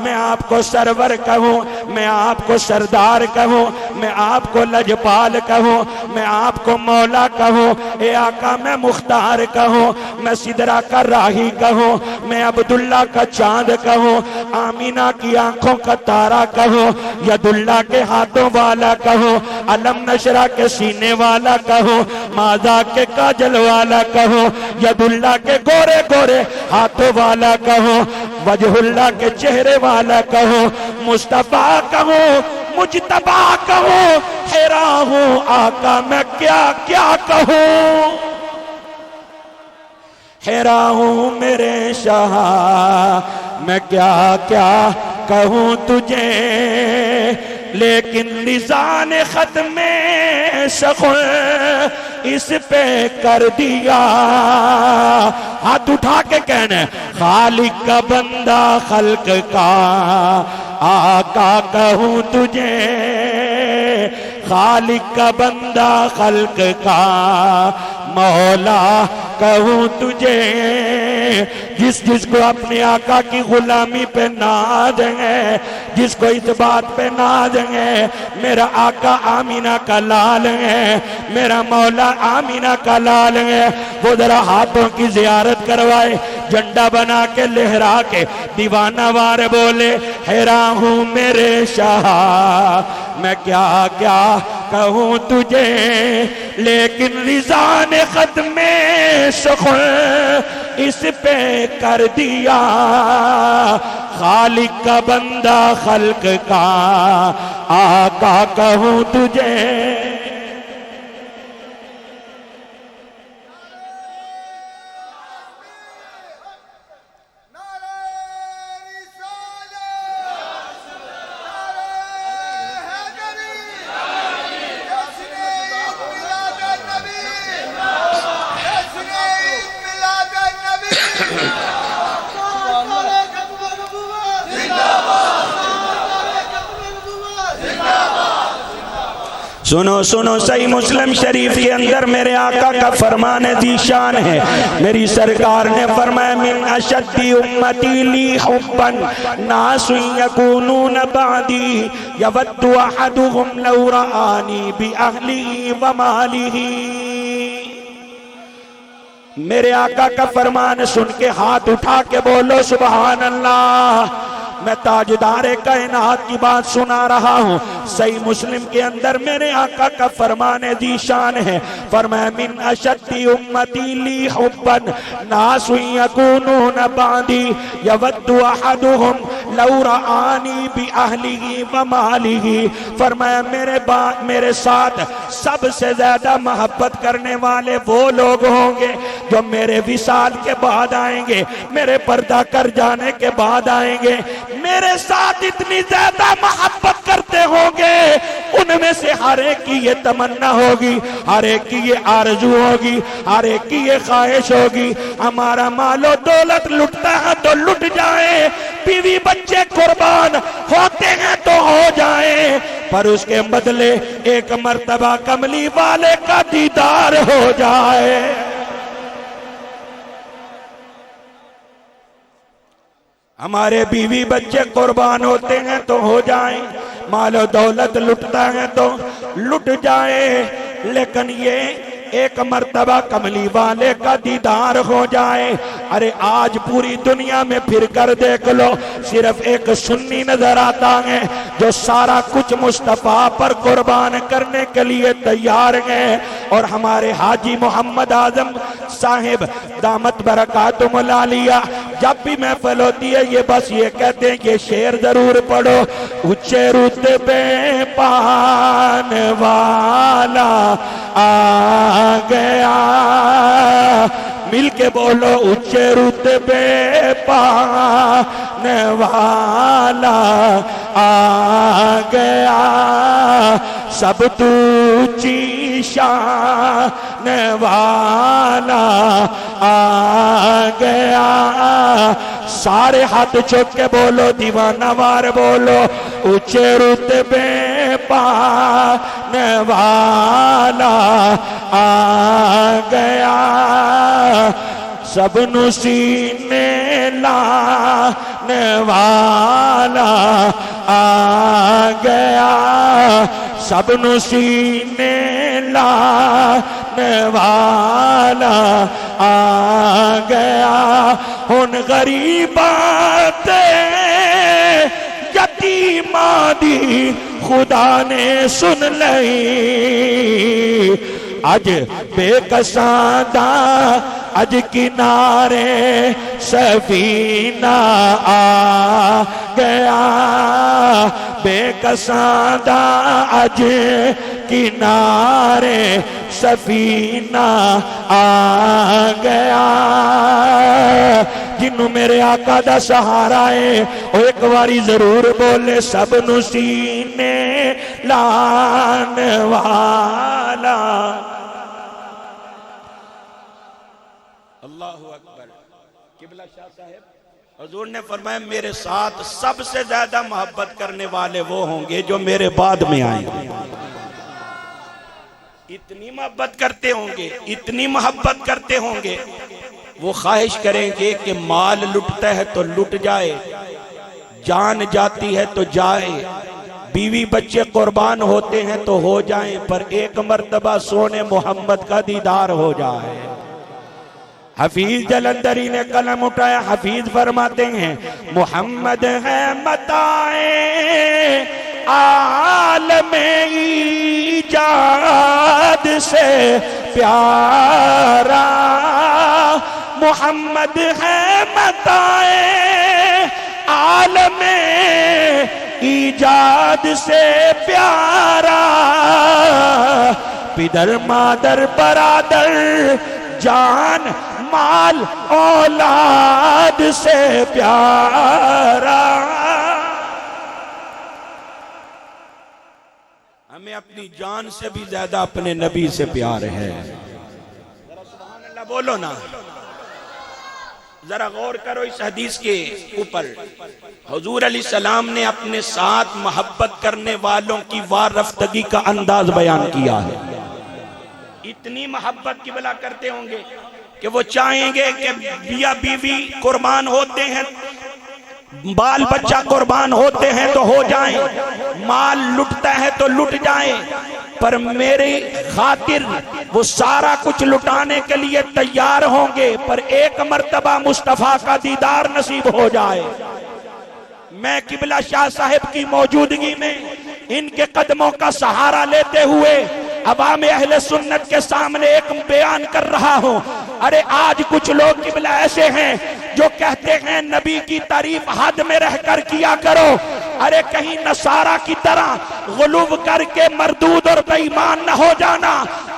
میں آپ کو سرور کہوں، میں آپ کو سردار کہوں، میں آپ کو لجپال کہوں، میں آپ کو مولا کہوں، اے آقا میں مختار کہوں، میں سدرہ کا راہی کہوں، میں عبداللہ کا چاند کہوں، آمینہ کی آنکھوں کا تارا کہوں، یداللہ کے ہاتھوں والا کہوں، علم نشرہ کے سینے والا کہوں، ماذا کے کاجل والا کہوں، یداللہ کے گورے گورے ہاتھوں والا کہوں، وجہ اللہ کے چہرے والا کہو، مصطفیٰ کہو، مجتبہ کہو، حیران ہوں آقا میں کیا کیا کہوں، حیران ہوں میرے شاہ میں کیا کیا کہوں تجھے، لیکن لسان ختم سخن اس پہ کر دیا، ہاتھ اٹھا کے کہنا خالق کا بندہ خلق کا آقا کہوں تجھے، خالق کا بندہ خلق کا مولا کہوں تجھے، جس جس کو اپنے آقا کی غلامی پہ ناز ہے، جس کو اس بات پہ ناز ہے میرا آقا آمینہ کا لال ہے، میرا مولا آمینہ کا لال ہے، وہ ذرا ہاتھوں کی زیارت کروائے، جھنڈا بنا کے لہرا کے دیوانہ وار بولے حیران ہوں میرے شاہ میں کیا کیا کہوں تجھے، لیکن رضا نے ختم سخن اس پہ کر دیا، خالق کا بندہ خلق کا آقا کہوں تجھے، سنو سنو صحیح مسلم شریف کے اندر میرے آقا کا فرمان ذیشان ہے، میری سرکار نے فرمایا من اشد امتی لی حبا ناس یکونون بعدی یود احدهم لو رآنی باہلی ومالی، میرے آقا کا فرمان سن کے ہاتھ اٹھا کے بولو سبحان اللہ، میں تاجدار کائنات کی بات سنا رہا ہوں، صحیح مسلم کے اندر میرے آقا کا فرمان ذیشان ہے، فرمایا من اشد امتی لی حبا ناس یکونون بعدی یود احدهم لو رآنی باہلی ومالی، فرمایا میرے ساتھ سب سے زیادہ محبت کرنے والے وہ لوگ ہوں گے جو میرے وصال کے بعد آئیں گے، میرے پردہ کر جانے کے بعد آئیں گے، میرے ساتھ اتنی زیادہ محبت کرتے ہوں گے، ان میں سے ہر ایک کی یہ تمنا ہوگی، ہر ایک کی یہ آرزو ہوگی، ہر ایک کی یہ خواہش ہوگی ہمارا مال و دولت لٹتا ہے تو لٹ جائے، بیوی بچے قربان ہوتے ہیں تو ہو جائیں، پر اس کے بدلے ایک مرتبہ کملی والے کا دیدار ہو جائے، ہمارے بیوی بچے قربان ہوتے ہیں تو ہو جائیں، مال و دولت لٹتا ہے تو لٹ جائے، لیکن یہ ایک مرتبہ کملی والے کا دیدار ہو جائے۔ ارے آج پوری دنیا میں پھر کر دیکھ لو، صرف ایک سنی نظر آتا ہے جو سارا کچھ مصطفیٰ پر قربان کرنے کے لیے تیار ہیں، اور ہمارے حاجی محمد اعظم صاحب دامت برکاتہم العالیہ جب بھی محفل ہوتی ہے یہ بس یہ کہتے ہیں کہ شعر ضرور پڑھو، اونچے رتبے پان والا آ گیا، مل کے بولو اونچے رتبے پان والا آ گیا، سب تو اونچی شان والا آ گیا، سارے ہاتھ چھوٹ کے بولو دیوانہ وار بولو، اونچے رتبے پان والا آ گیا، سب نو سینے لانے والا آ گیا سب نو سینے لانے والا آ گیا ہن غریباں تے یتیماں دی خدا نے سن لئی اج بے کساں دا اج کنارے سفینہ آ گیا بے کساں دا اج کنارے سفینہ آ گیا جنوں میرے آقا دا سہارا ہے وہ ایک باری ضرور بولے سب نو سینے لان والا اللہ اکبر قبلہ شاہ صاحب حضور نے فرمایا میرے ساتھ سب سے زیادہ محبت کرنے والے وہ ہوں گے جو میرے بعد میں آئیں گے اتنی محبت کرتے ہوں گے اتنی محبت کرتے ہوں گے وہ خواہش کریں گے کہ مال لٹتا ہے تو لٹ جائے جان جاتی ہے تو جائے بیوی بچے قربان ہوتے ہیں تو ہو جائیں پر ایک مرتبہ سونے محمد کا دیدار ہو جائے حفیظ جلندری نے قلم اٹھایا حفیظ فرماتے ہیں محمد ہے متاع عالم ایجاد سے پیارا محمد ہے متاع عالم ایجاد سے پیارا پدر مادر برادر جان مال اولاد سے پیارا ہمیں اپنی جان سے بھی زیادہ اپنے نبی سے پیار ہے ذرا سبحان اللہ بولو نا ذرا غور کرو اس حدیث کے اوپر حضور علیہ السلام نے اپنے ساتھ محبت کرنے والوں کی وارفتگی کا انداز بیان کیا ہے اتنی محبت کی بلا کرتے ہوں گے کہ وہ چاہیں گے کہ بیوی بیوی قربان ہوتے ہیں بال بچہ قربان ہوتے ہیں تو ہو جائیں مال لٹتا ہے تو لٹ جائیں پر میری خاطر وہ سارا کچھ لٹانے کے لیے تیار ہوں گے پر ایک مرتبہ مصطفیٰ کا دیدار نصیب ہو جائے میں قبلہ شاہ صاحب کی موجودگی میں ان کے قدموں کا سہارا لیتے ہوئے عوام اہل سنت کے سامنے ایک بیان کر رہا ہوں ارے آج کچھ لوگ قبلہ ایسے ہیں جو کہتے ہیں نبی کی تعریف حد میں رہ کر کیا کرو ارے کہیں نصارہ کی طرح غلو کر کے مردود اور بے ایمان نہ ہو جانا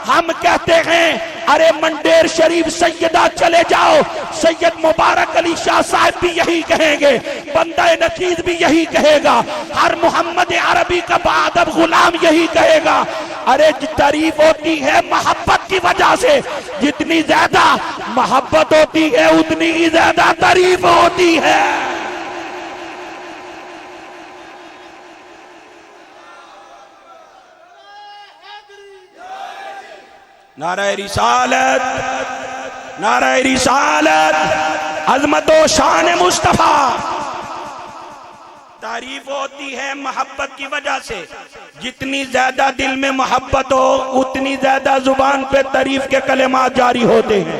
ہم کہتے ہیں ارے منڈیر شریف سیدہ چلے جاؤ سید مبارک علی شاہ صاحب بھی یہی کہیں گے بندہ نقیز بھی یہی کہے گا ہر محمد عربی کا بادب غلام یہی کہے گا ارے تعریف ہوتی ہے محبت کی وجہ سے جتنی زیادہ محبت ہوتی ہے اتنی ہی زیادہ تعریف ہوتی ہے نعرہ رسالت نعرہ رسالت عظمت و شان مصطفیٰ تعریف ہوتی ہے محبت کی وجہ سے جتنی زیادہ دل میں محبت ہو اتنی زیادہ زبان پہ تعریف کے کلمات جاری ہوتے ہیں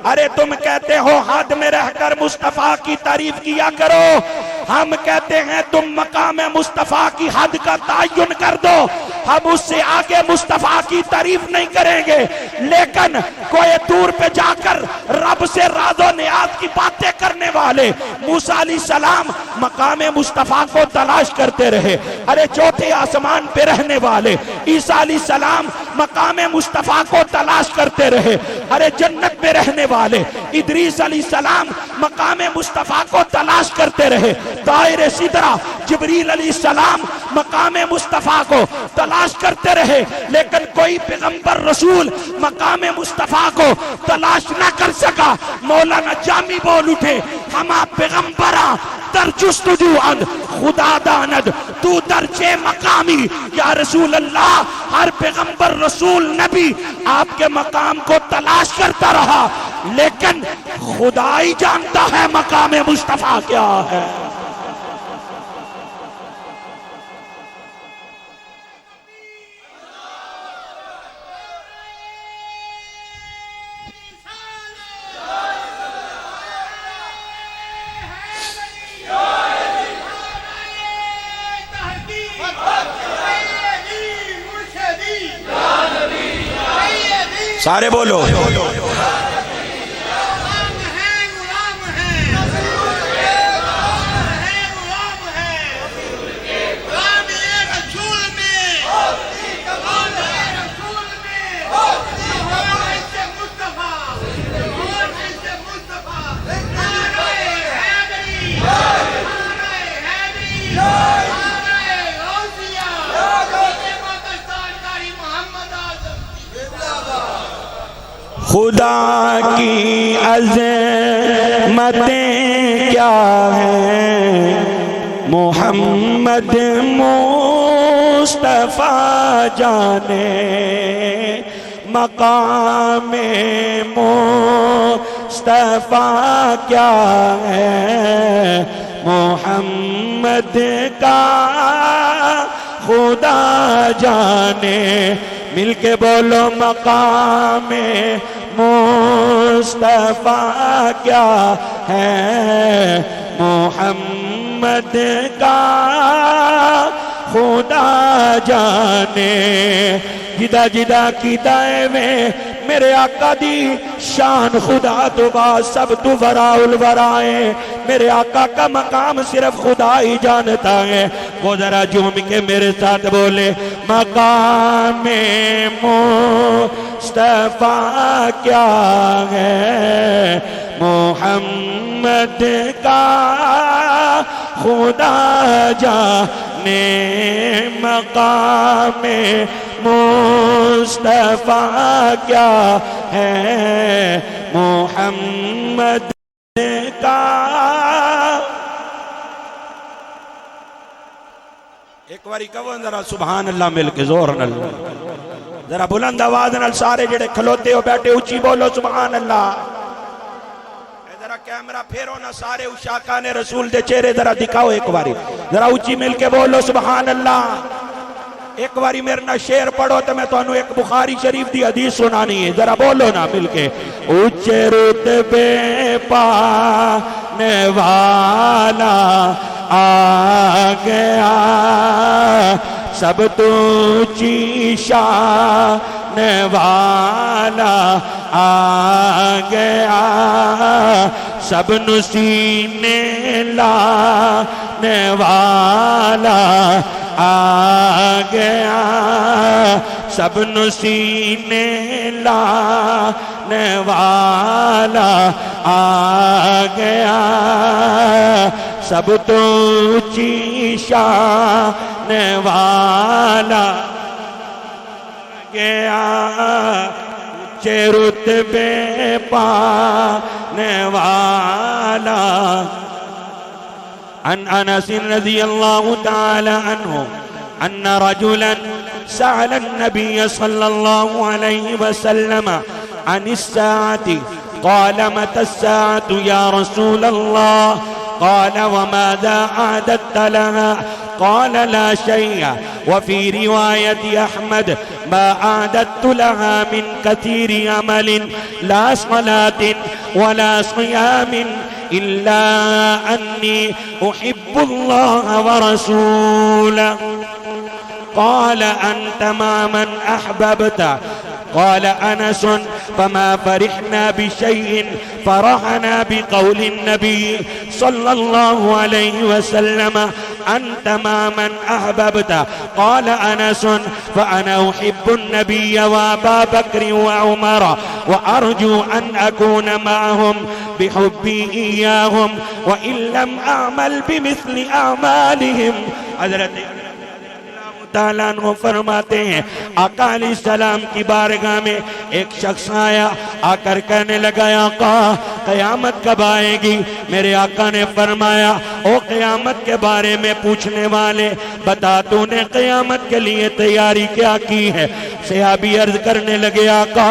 ارے تم کہتے ہو حد میں رہ کر مصطفیٰ کی تعریف کیا کرو ہم کہتے ہیں تم مقام مصطفیٰ کی حد کا تعین کر دو ہم اس سے آگے مصطفیٰ کی تعریف نہیں کریں گے لیکن کوئی دور پہ جا کر رب سے راز و نیاز کی باتیں کرنے والے موسیٰ علیہ السلام مقام مصطفیٰ کو تلاش کرتے رہے ارے چوتھے آسمان پہ رہنے والے عیسیٰ علیہ السلام مقام مصطفیٰ کو تلاش کرتے رہے ارے جنت میں رہنے والے ادریس علیہ السلام مقام مصطفیٰ کو تلاش کرتے رہے طائر سدرہ جبریل علیہ السلام مقام مصطفیٰ کو تلاش کرتے رہے لیکن کوئی پیغمبر رسول مقام مصطفیٰ کو تلاش نہ کر سکا مولانا جامی بول اٹھے ہما پیغمبرہ در جستجو اند خدا داند تو درجے مقامی یا رسول اللہ ہر پیغمبر رسول نبی آپ کے مقام کو تلاش کرتا رہا لیکن خدا ہی جانتا ہے مقام مصطفیٰ کیا ہے۔ سارے بولو، خدا کی عظمتیں کیا ہیں، محمد مصطفیٰ جانے، مقام مصطفیٰ کیا ہے، محمد کا خدا جانے۔ مل کے بولو، مقام مصطفیٰ کیا ہے، محمد کا خدا جانے۔ جدا جدا کی دائیں میں میرے آقا دی شان خدا تو با سب تو وراء الورائے، میرے آقا کا مقام صرف خدا ہی جانتا ہے۔ وہ ذرا جھوم کے میرے ساتھ بولے، مقام مصطفیٰ کیا ہے، محمد کا خدا جانے، مقام مصطفیٰ کیا ہے، محمد کا۔ ایک باری کہو ذرا سبحان اللہ مل کے زور نال، ذرا بلند آواز نال سارے جڑے کھلوتے ہو بیٹھے اونچی بولو سبحان اللہ۔ ذرا کیمرہ پھیرو نا، سارے اشاقان رسول دے چہرے ذرا دکھاؤ ایک باری، ذرا اونچی مل کے بولو سبحان اللہ۔ ایک باری میرے نا شعر پڑھو تو میں تو انہوں ایک بخاری شریف دی حدیث سنانی ہے، ذرا بولو نا مل کے۔ اونچے رتبے پانے والا آ گیا، سب تو اونچی شان والا آ گیا، سب نو سینے لانے والا آ گیا، سب نو سینے لانے والا آ گیا، سب تو اونچی شان والا گیا، اونچے رتبے پانے والا۔ عن انس رضی اللہ تعالی عنہ ان رجلا سأل النبي صلى الله عليه وسلم عن الساعة قال متى الساعة يا رسول الله؟ قال وماذا أعددت لها؟ قال لا شيء. وفي رواية أحمد ما أعددت لها من كثير عمل لا صلاة ولا صيام إلا أني أحب الله ورسوله. قال أنت مع من أحببت. قال أنس فما فرحنا بشيء فرحنا بقول النبي صلى الله عليه وسلم أنت مع من أحببت. قال أنس فأنا أحب النبي وأبا بكر وعمر وأرجو أن أكون معهم بحبي إياهم وإن لم أعمل بمثل أعمالهم. حضرت تعالیٰ عنہ فرماتے ہیں آقا علیہ السلام کی بارگاہ میں ایک شخص آیا، آ کر کہنے لگا آقا قیامت کب آئے گی؟ میرے آقا نے فرمایا او قیامت کے بارے میں پوچھنے والے بتا تو نے قیامت کے لیے تیاری کیا کی ہے؟ صحابی عرض کرنے لگے آقا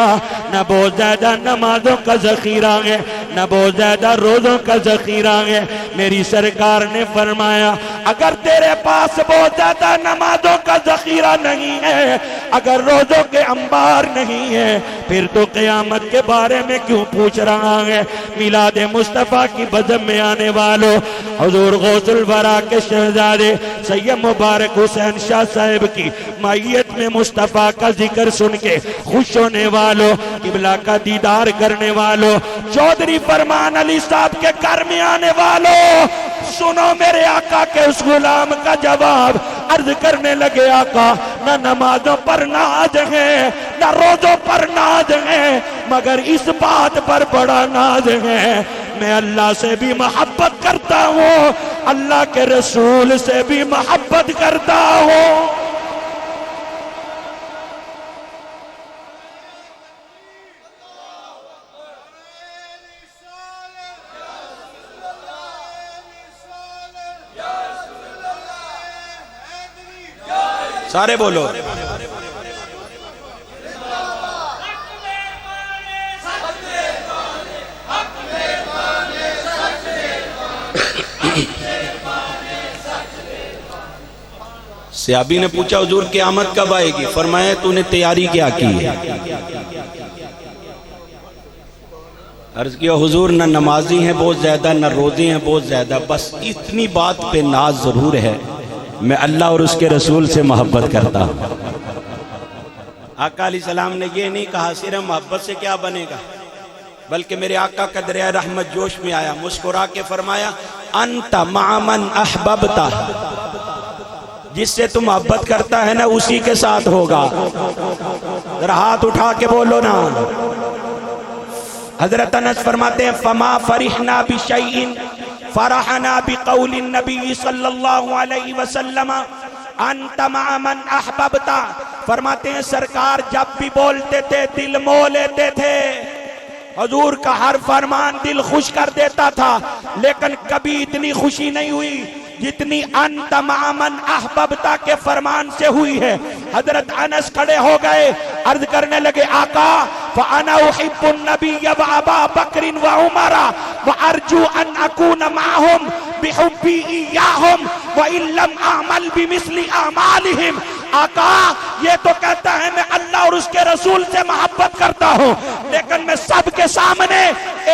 نہ بہت زیادہ نمازوں کا ذخیرہ ہے نہ بہت زیادہ روزوں کا ذخیرہ ہے۔ میری سرکار نے فرمایا اگر تیرے پاس بہت زیادہ نمازوں کا ذخیرہ نہیں ہے، اگر روزوں کے انبار نہیں ہے، پھر تو قیامت کے بارے میں کیوں پوچھ رہا ہے؟ میلاد مصطفیٰ کی بزم میں آنے والوں، حضور غوث الورا کے شہزادے سید مبارک حسین شاہ صاحب کی مائیت میں مصطفیٰ کا ذکر سن کے خوش ہونے والوں، قبلہ کا دیدار کرنے والوں، چودھری فرمان علی صاحب کے گھر میں آنے والوں، سنو میرے آقا کے اس غلام کا جواب۔ عرض کرنے لگے آقا نہ نمازوں پر ناز ہے نہ روزوں پر ناز ہے، مگر اس بات پر بڑا ناز ہے میں اللہ سے بھی محبت کرتا ہوں، اللہ کے رسول سے بھی محبت کرتا ہوں۔ سارے بولو صحابی نے پوچھا حضور قیامت کب آئے گی؟ فرمایا تو نے تیاری کیا کی ہے؟ عرض کیا حضور نہ نمازی ہیں بہت زیادہ نہ روزی ہیں بہت زیادہ، بس اتنی بات پہ ناز ضرور ہے میں اللہ اور اس کے رسول سے محبت کرتا ہوں۔ آقا علیہ السلام نے یہ نہیں کہا صرف محبت سے کیا بنے گا، بلکہ میرے آقا کا دریائے رحمت جوش میں آیا، مسکرا کے فرمایا انت مع من احببتا، جس سے تم محبت کرتا ہے نا اسی کے ساتھ ہوگا۔ ذرا ہاتھ اٹھا کے بولو نا۔ حضرت انس فرماتے ہیں فما فرحنا بشیء فرحنا بقول النبی صلی اللہ علیہ وسلم انت مع من احببتا، فرماتے ہیں سرکار جب بھی بولتے تھے دل مو لیتے تھے، حضور کا ہر فرمان دل خوش کر دیتا تھا، لیکن کبھی اتنی خوشی نہیں ہوئی جتنی انت مع من احببتا کے فرمان سے ہوئی ہے۔ حضرت انس کھڑے ہو گئے، عرض کرنے لگے آقا فانا احب النبی وابا بکر وعمر وارجو ان اکون معهم بحبی ایاہم وان لم اعمل بمثل اعمالہم۔ آقا یہ تو کہتا ہے میں اللہ اور اس کے رسول سے محبت کرتا ہوں، لیکن میں سب کے سامنے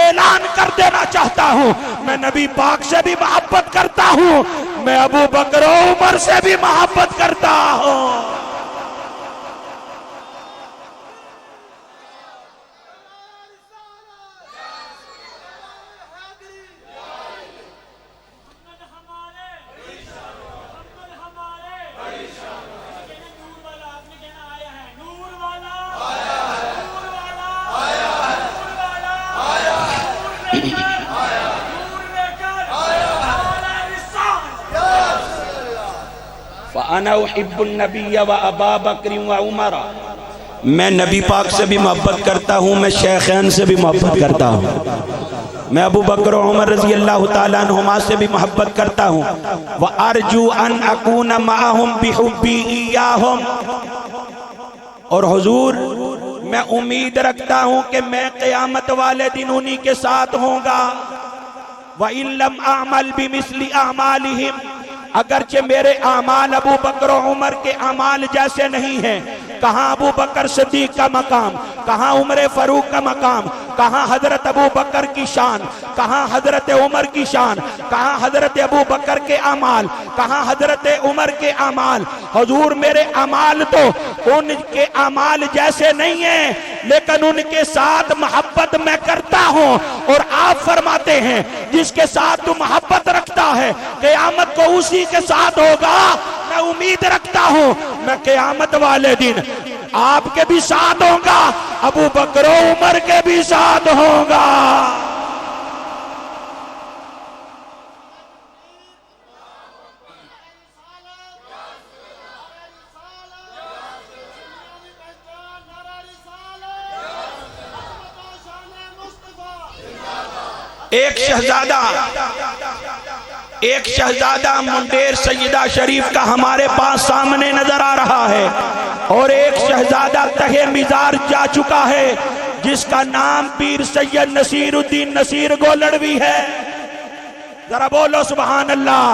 اعلان کر دینا چاہتا ہوں میں نبی پاک سے بھی محبت کرتا ہوں، میں ابو بکر و عمر سے بھی محبت کرتا ہوں۔ فانا احب النبی و ابا بکر و عمر، میں نبی پاک سے بھی محبت کرتا ہوں، میں شیخین سے بھی محبت کرتا ہوں، میں ابو بکر و عمر رضی اللہ تعالیٰ عنہما سے بھی محبت کرتا ہوں، وارجو ان اکون معہم بحبی ایاہم، اور حضور میں امید رکھتا ہوں کہ میں قیامت والے دن انہی کے ساتھ ہوں گا، وَإِن لَمْ أَعْمَلْ بِمِثْلِ أَعْمَالِهِمْ، اگرچہ میرے اعمال ابو بکر و عمر کے اعمال جیسے نہیں ہیں۔ کہاں ابو بکر صدیق کا مقام، کہاں عمر فاروق کا مقام، کہاں حضرت ابو بکر کی شان، کہاں حضرت عمر کی شان، کہاں حضرت ابو بکر کے اعمال، کہاں حضرت عمر کے اعمال۔ حضور میرے اعمال تو ان کے اعمال جیسے نہیں ہیں، لیکن ان کے ساتھ محبت میں کرتا ہوں، اور آپ فرماتے ہیں جس کے ساتھ تو محبت رکھتا ہے قیامت کو اسی کے ساتھ ہوگا۔ میں امید رکھتا ہوں میں قیامت والے دن آپ کے بھی ساتھ ہوں گا، ابو بکر و عمر کے بھی ساتھ ہوں گا۔ ایک شہزادہ منڈیر سیدہ شریف کا ہمارے پاس سامنے نظر آ رہا ہے، اور ایک شہزادہ تہے مزار جا چکا ہے جس کا نام پیر سید نصیر الدین نصیر گولڑوی ہے۔ ذرا بولو سبحان اللہ۔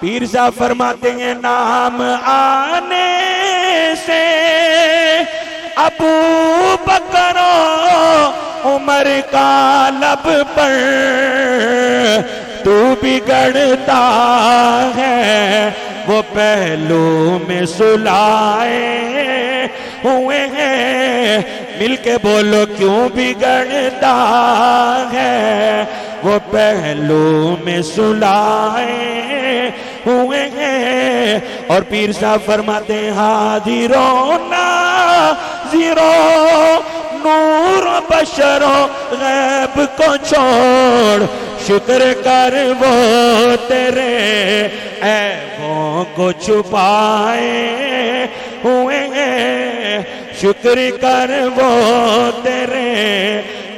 پیر صاحب فرماتے ہیں نام آنے سے ابو بکر عمر کا لب پر تو بگڑتا ہے، وہ پہلو میں سلائے ہوئے ہیں، مل کے بولو کیوں بگڑتا ہے، وہ پہلو میں سلائے ہوئے ہیں۔ اور پیر صاحب فرماتے ہیں حاضروں ناظروں نور بشر و غیب کو چھوڑ، شکر کر وہ تیرے عیبوں کو چھپائے ہوئے ہیں، شکر کر وہ تیرے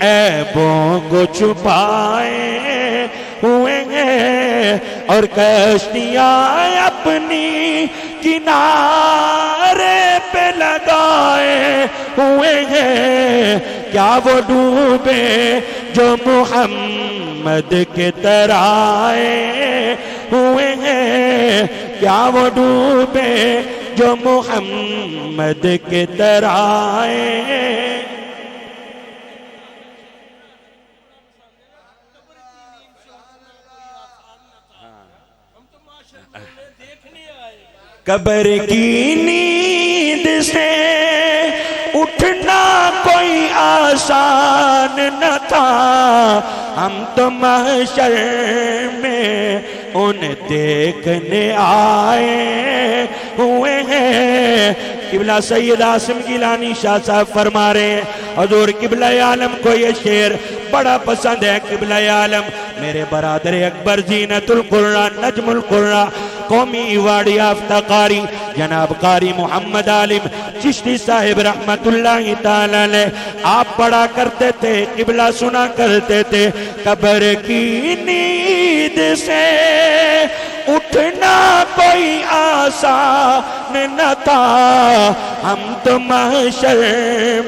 عیبوں کو چھپائے ہوئے ہیں، اور کشتیاں اپنی کنارے پہ لگائے ہوئے ہیں، کیا وہ ڈوبے جو محمد کے ترائے ہوئے ہیں، کیا وہ ڈوبے جو محمد کے ترائے۔ قبر کی نیند سے اٹھنا کوئی آسان نہ تھا، ہم تو محشر میں ان دیکھنے آئے ہوئے ہیں۔ قبلہ سید عاصم گیلانی شاہ صاحب فرما رہے ہیں حضور قبلہ عالم کو یہ شعر بڑا پسند ہے۔ قبلہ عالم میرے برادر اکبر زینت القرآن نجم القرآن قومی ایوارڈ یافتہ قاری جناب قاری محمد عالم چشتی صاحب رحمت اللہ تعالی علیہ آپ پڑھا کرتے تھے، قبلہ سنا کرتے تھے، قبر کی نیند سے اٹھنا کوئی آسان نہ تھا، ہم تو محشر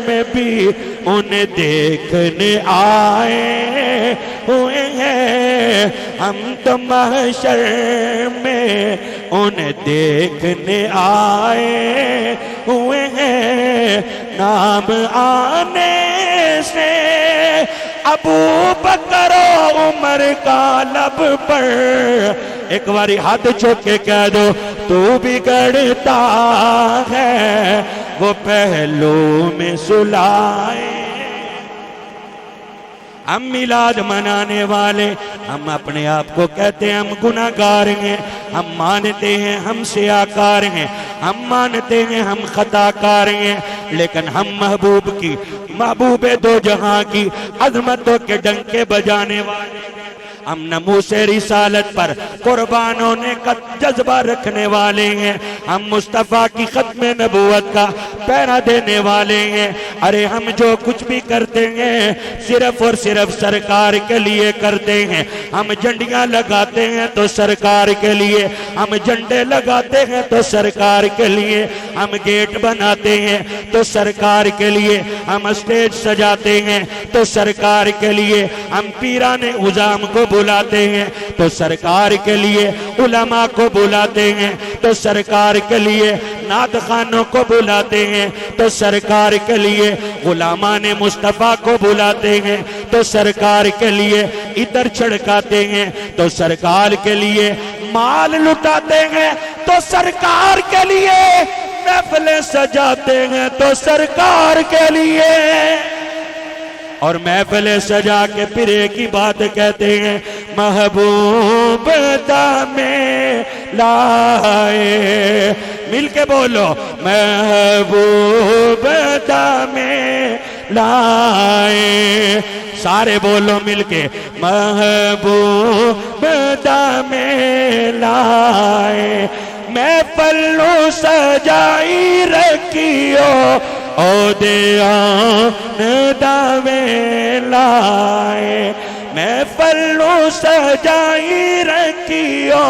میں بھی ان دیکھنے آئے ہوئے ہیں، ہم تو محشر میں ان دیکھنے آئے ہوئے ہیں۔ نام آنے سے ابو بکر و عمر کا لب پر، ایک باری ہاتھ چھوک کے کہہ دو تو بگڑتا ہے، وہ پہلو میں سلائے۔ ہم میلاد منانے والے ہم اپنے آپ کو کہتے ہیں ہم گناہگار ہیں، ہم مانتے ہیں ہم سیاکار ہیں، ہم مانتے ہیں ہم خطا کار ہیں، لیکن ہم محبوب کی محبوب دو جہاں کی عظمتوں کے ڈنکے بجانے والے، ہم ناموس رسالت پر قربان ہونے کا جذبہ رکھنے والے ہیں، ہم مصطفیٰ کی ختم نبوت کا پہرا دینے والے ہیں۔ ارے ہم جو کچھ بھی کرتے ہیں صرف اور صرف سرکار کے لیے کرتے ہیں، ہم جھنڈیاں لگاتے ہیں تو سرکار کے لیے، ہم جھنڈے لگاتے ہیں تو سرکار کے لیے، ہم گیٹ بناتے ہیں تو سرکار کے لیے، ہم اسٹیج سجاتے ہیں تو سرکار کے لیے، ہم پیران عظام کو بلاتے ہیں تو سرکار کے لیے، علماء کو بلاتے ہیں تو سرکار کے لیے، نعت خوانوں کو بلاتے ہیں تو سرکار کے لیے، غلامان مصطفیٰ کو بلاتے ہیں تو سرکار کے لیے، عطر چھڑکاتے ہیں تو سرکار کے لیے، مال لٹاتے ہیں تو سرکار کے لیے، محفلیں سجاتے ہیں تو سرکار کے لیے، اور محفلیں سجا کے پھر ایک ہی بات کہتے ہیں محبوب دامے لائے، مل کے بولو محبوب دامے لائے، سارے بولو مل کے محبوب دامے لائے، محفلوں سجائی رکھیو او دیان دامے لائے، میں پلو سجائی رکھیو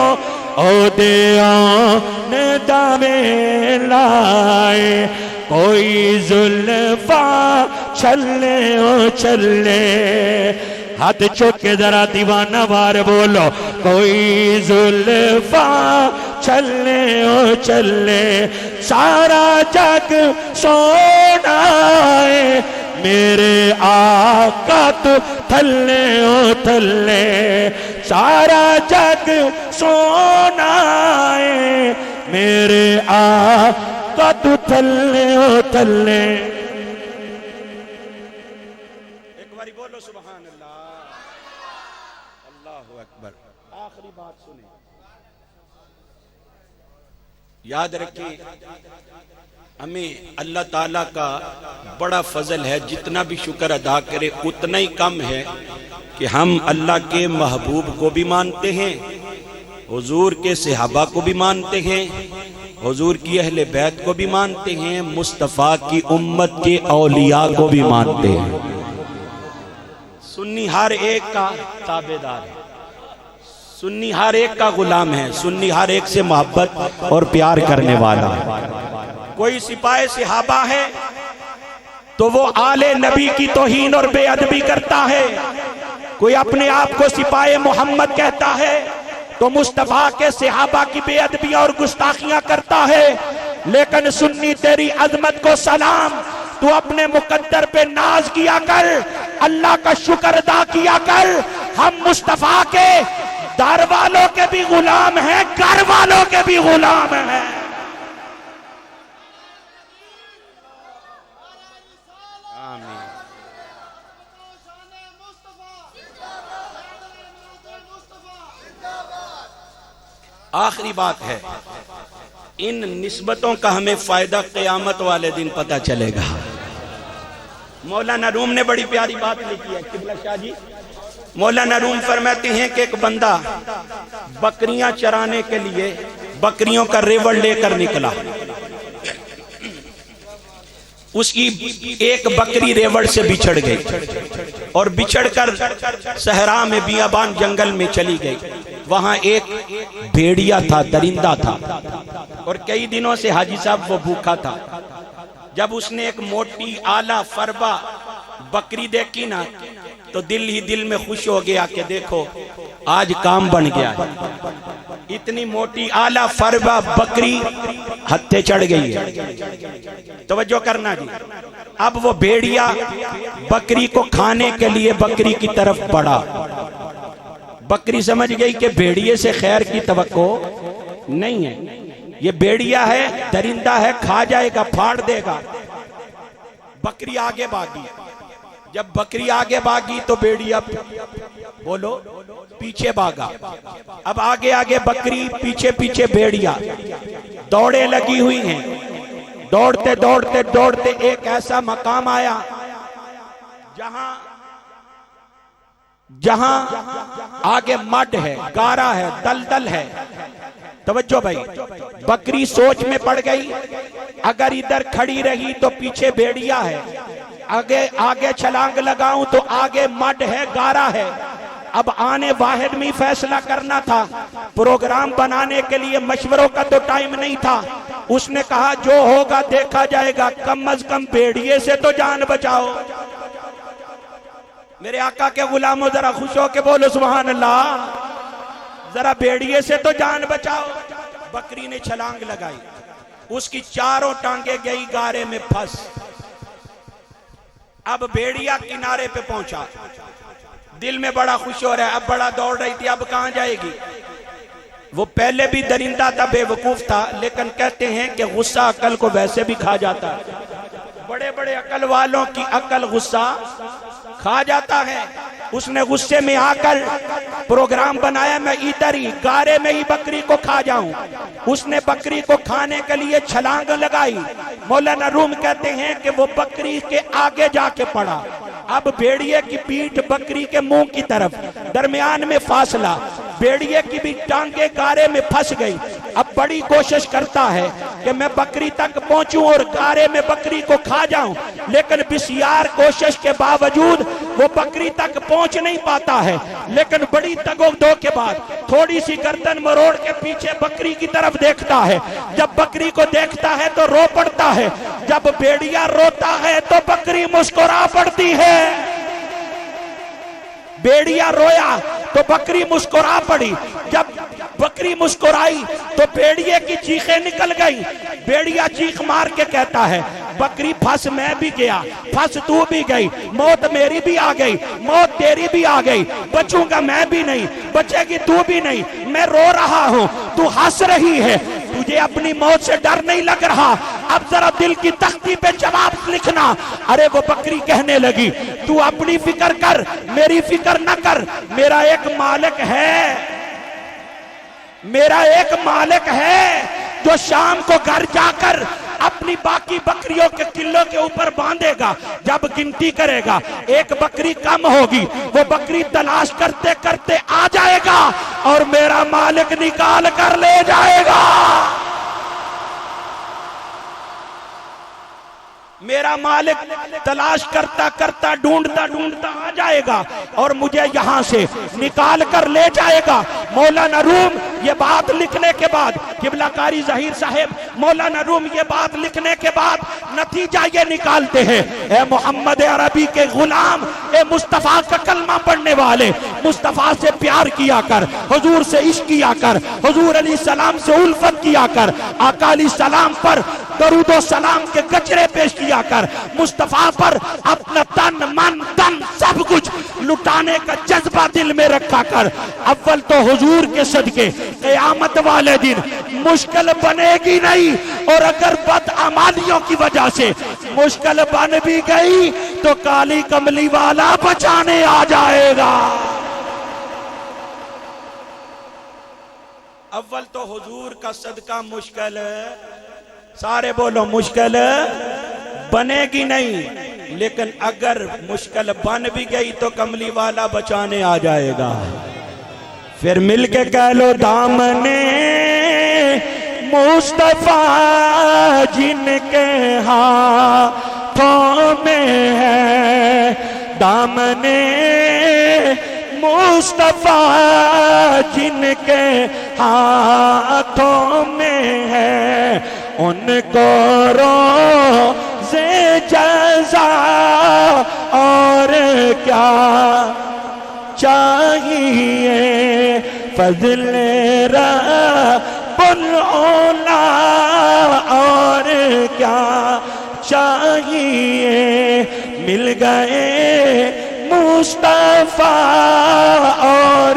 او دیاں نے دامے لائے کوئی زلفاں چھلے او چھلے ہاتھ چوک کے ذرا دیوانہ وار بولو کوئی زلفاں چھلے او چھلے سارا جگ سونا ہے میرے آقا تو تھلے او تھلے سارا جگ سونا ہے میرے آقا تو تھلے او تھلے ایک باری بولو سبحان اللہ اللہ اکبر آخری بات سنیں یاد رکھیں ہمیں اللہ تعالیٰ کا بڑا فضل ہے جتنا بھی شکر ادا کرے اتنا ہی کم ہے کہ ہم اللہ کے محبوب کو بھی مانتے ہیں حضور کے صحابہ کو بھی مانتے ہیں حضور کی اہل بیت کو بھی مانتے ہیں مصطفیٰ کی امت کے اولیاء کو بھی مانتے ہیں سنی ہر ایک کا تابعدار ہے سنی ہر ایک کا غلام ہے سنی ہر ایک سے محبت اور پیار کرنے والا ہے کوئی سپاہ صحابہ ہے تو وہ آل نبی کی توہین اور بے ادبی کرتا ہے کوئی اپنے آپ کو سپاہ محمد کہتا ہے تو مصطفیٰ کے صحابہ کی بے ادبیاں اور گستاخیاں کرتا ہے لیکن سنی تیری عظمت کو سلام تو اپنے مقدر پہ ناز کیا کر اللہ کا شکر ادا کیا کر ہم مصطفیٰ کے در والوں کے بھی غلام ہیں گھر والوں کے بھی غلام ہیں آخری بات ہے ان نسبتوں کا ہمیں فائدہ قیامت والے دن پتہ چلے گا مولانا روم نے بڑی پیاری بات لکھی ہے قبلہ شاہ جی مولانا روم فرماتے ہیں کہ ایک بندہ بکریاں چرانے کے لیے بکریوں کا ریوڑ لے کر نکلا اس کی ایک بکری ریوڑ سے بچھڑ گئی اور بچھڑ کر صحرا میں بیابان جنگل میں چلی گئی وہاں ایک بھیڑیا تھا درندہ تھا اور کئی دنوں سے حاجی صاحب وہ بھوکا تھا جب اس نے ایک موٹی آلہ فربا بکری دیکھی نا تو دل ہی دل میں خوش ہو گیا کہ دیکھو آج کام بن گیا ہے اتنی موٹی آلہ فربا بکری ہتھے چڑھ گئی ہے توجہ کرنا جی اب وہ بھیڑیا بکری کو کھانے کے لیے بکری کی طرف بڑھا بکری سمجھ گئی کہ بھیڑیے سے خیر کی توقع نہیں ہے یہ بھیڑیا ہے درندہ ہے کھا جائے گا پھاڑ دے گا بکری آگے بھاگی جب بکری آگے بھاگی تو بھیڑیا بولو پیچھے بھاگا اب آگے آگے بکری پیچھے پیچھے بھیڑیا دوڑے لگی ہوئی ہیں دوڑتے دوڑتے دوڑتے ایک ایسا مقام آیا جہاں آگے مڈ ہے گارا ہے دلدل ہے توجہ بھائی بکری سوچ میں پڑ گئی اگر ادھر کھڑی رہی تو پیچھے بھیڑیا ہے آگے چھلانگ لگاؤں تو آگے مڈ ہے گارا ہے اب آنے واحد میں فیصلہ کرنا تھا پروگرام بنانے کے لیے مشوروں کا تو ٹائم نہیں تھا اس نے کہا جو ہوگا دیکھا جائے گا کم از کم بھیڑیے سے تو جان بچاؤ میرے آقا کے غلاموں ذرا خوش ہو کے بولو سبحان اللہ ذرا بھیڑیے سے تو جان بچاؤ بکری نے چھلانگ لگائی اس کی چاروں ٹانگیں گئی گارے میں پھنس اب بھیڑیا کنارے پہ پہنچا دل میں بڑا خوش ہو رہا ہے اب بڑا دوڑ رہی تھی اب کہاں جائے گی وہ پہلے بھی درندہ تھا بے وقوف تھا لیکن کہتے ہیں کہ غصہ عقل کو ویسے بھی کھا جاتا ہے بڑے بڑے عقل والوں کی عقل غصہ کھا جاتا ہے اس نے غصے میں آ کر پروگرام بنایا میں ادھر ہی گارے میں ہی بکری کو کھا جاؤں اس نے بکری کو کھانے کے لیے چھلانگ لگائی مولانا روم کہتے ہیں کہ وہ بکری کے آگے جا کے پڑا اب بھیڑیے کی پیٹھ بکری کے منہ کی طرف درمیان میں فاصلہ بھیڑیے کی بھی ٹانگیں گارے میں پھنس گئی اب بڑی کوشش کرتا ہے کہ میں بکری تک پہنچوں اور گارے میں بکری کو کھا جاؤں لیکن بسیار کوشش کے باوجود وہ بکری تک پہنچ نہیں پاتا ہے، لیکن بڑی تگو دو کے بعد تھوڑی سی گردن مروڑ کے پیچھے بکری کی طرف دیکھتا ہے، جب بکری کو دیکھتا ہے تو رو پڑتا ہے، جب بھیڑیا روتا ہے تو بکری مسکرا پڑتی ہے۔ بھیڑیا رویا تو بکری مسکرا پڑی، جب بکری مسکرائی تو بھیڑیے کی چیخیں نکل گئی۔ بھیڑیا چیخ مار کے کہتا ہے بکری پھنس میں بھی گیا، پھنس تو بھی گئی، موت میری بھی آ گئی، موت تیری بھی آ گئی، بچوں گا میں بھی نہیں، بچے گی تو بھی نہیں، میں رو رہا ہوں تو ہنس رہی ہے، تجھے اپنی موت سے ڈر نہیں لگ رہا، اب ذرا دل کی تختی پہ جواب لکھنا۔ ارے وہ بکری کہنے لگی تو اپنی فکر کر، میری فکر نہ کر، میرا ایک مالک ہے، میرا ایک مالک ہے جو شام کو گھر جا کر اپنی باقی بکریوں کے کلوں کے اوپر باندھے گا، جب گنتی کرے گا ایک بکری کم ہوگی، وہ بکری تلاش کرتے کرتے آ جائے گا اور میرا مالک نکال کر لے جائے گا، میرا مالک تلاش کرتا کرتا ڈھونڈتا ڈھونڈتا آ جائے گا اور مجھے یہاں سے نکال کر لے جائے گا۔ مولانا روم یہ بات لکھنے کے بعد، قبلہ کاری ظہیر صاحب مولانا روم یہ بات لکھنے کے بعد نتیجہ یہ نکالتے ہیں، اے محمد عربی کے غلام، اے مصطفیٰ کا کلمہ پڑھنے والے، مصطفیٰ سے پیار کیا کر، حضور سے عشق کیا کر، حضور علیہ السلام سے الفت کیا کر، آقا علیہ السلام پر درود و سلام کے گجرے پیش کیا کر، مصطفیٰ پر اپنا تن من تن سب کچھ لٹانے کا جذبہ دل میں رکھا کر۔ اول تو حضور کے صدقے قیامت والے دن مشکل بنے گی نہیں، اور اگر بدعمالیوں کی وجہ سے مشکل بن بھی گئی تو کالی کملی والا بچانے آ جائے گا۔ اول تو حضور کا صدقہ مشکل، سارے بولو مشکل بنے گی نہیں، لیکن اگر مشکل بن بھی گئی تو کملی والا بچانے آ جائے گا۔ پھر مل کے کہہ لو دامنے مصطفیٰ جن کے ہاتھوں میں ہے، دامنے مصطفیٰ جن کے ہاتھوں میں ہے، ان کو روزے جزا اور کیا چاہیے، فضل رب العلا اور کیا چاہیے، مل گئے مصطفیٰ اور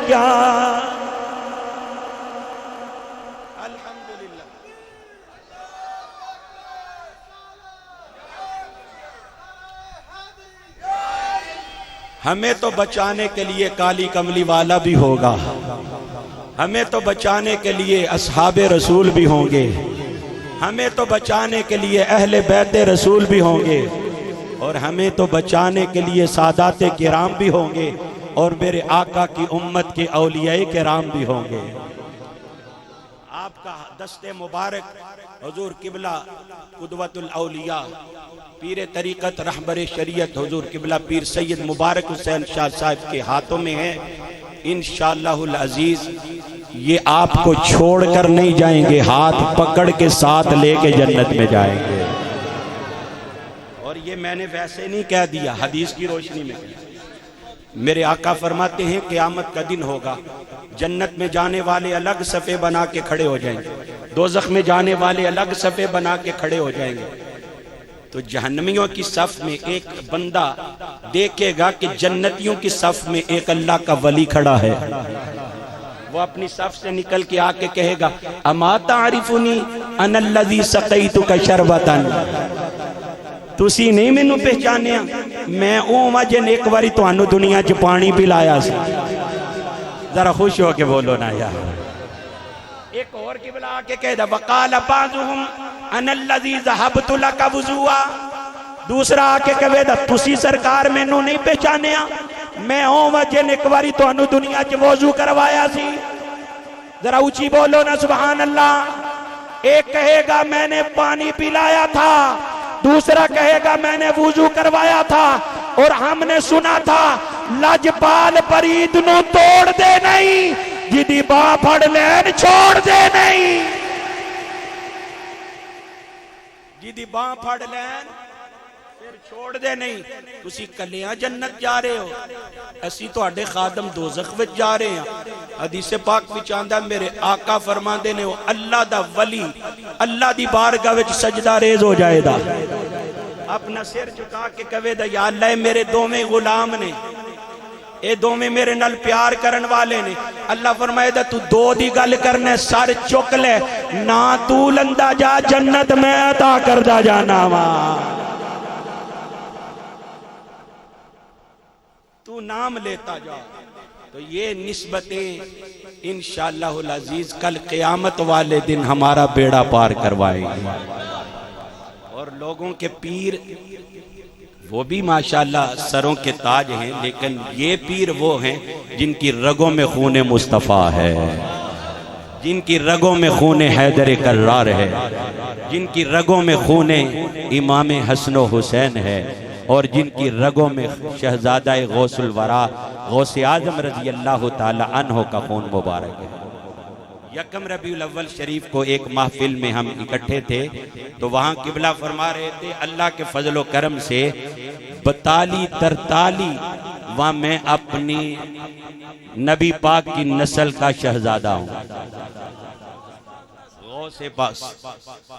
کیا۔ ہمیں تو بچانے کے لیے کالی کملی والا بھی ہوگا، ہمیں تو بچانے کے لیے اصحاب رسول بھی ہوں گے، ہمیں تو بچانے کے لیے اہل بیت رسول بھی ہوں گے، اور ہمیں تو بچانے کے لیے سادات کرام بھی ہوں گے، اور میرے آقا کی امت کے اولیاء کرام بھی ہوں گے۔ آپ کا دست مبارک حضور قبلہ قدوۃ الاولیاء پیر طریقت رہبر شریعت حضور قبلہ پیر سید مبارک حسین شاہ صاحب کے ہاتھوں میں ہے، انشاءاللہ العزیز یہ آپ کو چھوڑ کر نہیں جائیں گے، ہاتھ پکڑ کے ساتھ لے کے جنت میں جائیں گے۔ اور یہ میں نے ویسے نہیں کہہ دیا، حدیث کی روشنی میں میرے آقا فرماتے ہیں قیامت کا دن ہوگا، جنت میں جانے والے الگ صفے بنا کے کھڑے ہو جائیں گے، دوزخ میں جانے والے الگ صفے بنا کے کھڑے ہو جائیں گے، تو جہنمیوں کی صف میں ایک بندہ دیکھے گا کہ جنتیوں کی صف میں ایک اللہ کا ولی کھڑا ہے، وہ اپنی صف سے نکل کے آ کے کہے گا اما تعرفنی انا الذی سقیتک شربتا، تسی نہیں مینوں پہچانیا، میں اوما جن ایک باری تانوں دنیا چ پانی پلایا سی۔ ذرا خوش ہو کے بولو نا یار۔ ایک اور قبلہ آ کے کہہ دا وقال بعضهم انا الذی ذهبت لك وضوءا، دوسرا آ کے کہے دا تسی سرکار مینوں نہیں پہچانیا، میں اوما جن ایک باری تانوں دنیا چ وضو کروایا سی۔ ذرا اونچی بولو نا سبحان اللہ۔ ایک کہے گا میں نے پانی پلایا تھا، دوسرا کہے گا میں نے وضو کروایا تھا، اور ہم نے سنا تھا لجپال پرید نو توڑ دے نہیں جدی باں پھڑ لین چھوڑ دے نہیں جدی باں پھڑ لین پھر چھوڑ دے نہیں تسی کلیاں جنت جا رہے ہو اسی تو اڈے خادم دوزخ وچ جا رہے ہیں حدیث پاک وچ آندا میرے آقا فرماندے نے اللہ دا ولی اللہ دی بارگاہ وچ سجدہ ریز ہو جائے دا اپنا سر جھکا کے کہے دا یا اللہ میرے دوویں غلام نے اے دوویں میرے نال پیار کرن والے نے اللہ فرمائے دا تو دو دی گل کرنے سر چک لے نہ تو لندا جا جنت میں عطا کردا جانا وا تو نام لیتا جا تو یہ نسبتیں انشاءاللہ العزیز کل قیامت والے دن ہمارا بیڑا پار کروائیں گے اور لوگوں کے پیر وہ بھی ماشاءاللہ سروں کے تاج ہیں لیکن یہ پیر وہ ہیں جن کی رگوں میں خون مصطفیٰ ہے جن کی رگوں میں خون حیدر کرار ہے جن کی رگوں میں خون امام حسن و حسین ہے اور جن کی رگوں میں شہزادہ غوث الورا غوث اعظم رضی اللہ تعالی عنہ کا خون مبارک ہے یکم ربیع الاول شریف کو ایک محفل میں ہم اکٹھے تھے تو وہاں قبلہ فرما رہے تھے اللہ کے فضل و کرم سے 42 43 وہاں میں اپنی نبی پاک کی نسل کا شہزادہ ہوں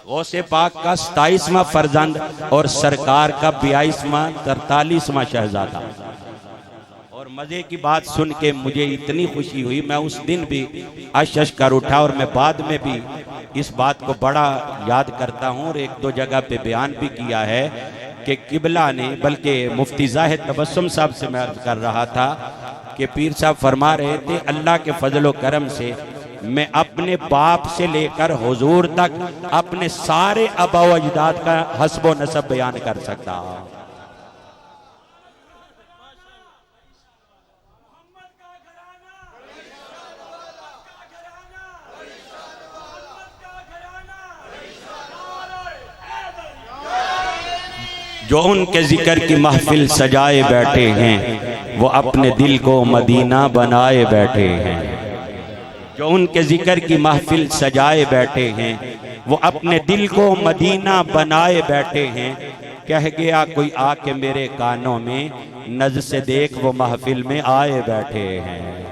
غوث پاک کا 27واں فرزند اور سرکار کا 42واں 43واں شہزادہ اور مزے کی بات سن کے مجھے اتنی خوشی ہوئی میں اس دن بھی اشش کر اٹھا اور میں بعد میں بھی اس بات کو بڑا یاد کرتا ہوں اور ایک دو جگہ پہ بیان بھی کیا ہے کہ قبلہ نے بلکہ مفتی زاہد تبسم صاحب سے میں عرض کر رہا تھا کہ پیر صاحب فرما رہے تھے اللہ کے فضل و کرم سے میں اپنے باپ سے لے کر حضور تک اپنے سارے آبا و اجداد کا حسب و نسب بیان کر سکتا ہوں جو ان کے ذکر کی محفل سجائے بیٹھے ہیں وہ اپنے دل کو مدینہ بنائے بیٹھے ہیں جو ان کے ذکر کی محفل سجائے بیٹھے ہیں وہ اپنے دل کو مدینہ بنائے بیٹھے ہیں کہہ گیا کوئی آ کے میرے کانوں میں نظر سے دیکھ وہ محفل میں آئے بیٹھے ہیں